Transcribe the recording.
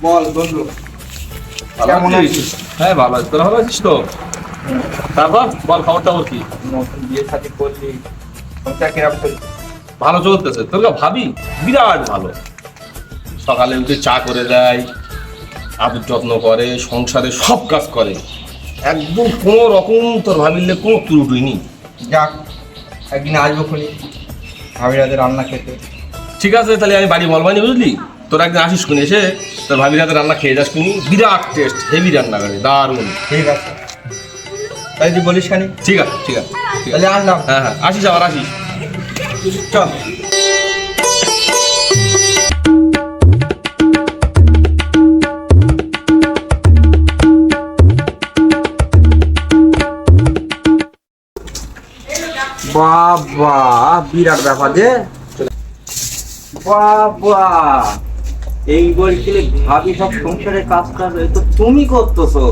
বল বন্ধু, কেমন আছিস? হ্যাঁ ভালো আছি, তোরা ভালো আছিস তো? তারপর বল খবরটা ওর কি? নতুন বিয়ে শাদী করলি, সংসার কিরকম চলছে? ভালো চলতেছে। তোর ভাবি বিরাট ভালো। সকালে উঠে চা করে দেয়, আদর যত্ন করে, সংসারে সব কাজ করে। একদম কোনো রকম তোর ভাবিলে কোনো ত্রুটি নেই। যাক, একদিন আসবো খুনি ভাবির হাতে রান্না খেতে। ঠিক আছে, তাহলে আমি বাড়ি বলবানি, বুঝলি? তোর একদিন আসিস কোন এসে তোর ভাবির হাতে রান্না খেয়ে যাস কোনি। বিরাট টেস্ট, হেভি রান্না করে, দারুণ। ঠিক আছে, তাহলে তুই বলিস খানি। ঠিক আছে ঠিক আছে ঠিক আছে। তাহলে আসলাম। হ্যাঁ হ্যাঁ, আসিস আবার আসিস। চল। বাবা, বিরাট ব্যাপার যে। বাবা, এই বলছিলে ভাবি সব সংসারের কাজ টাজ তো তুমি করতেছো?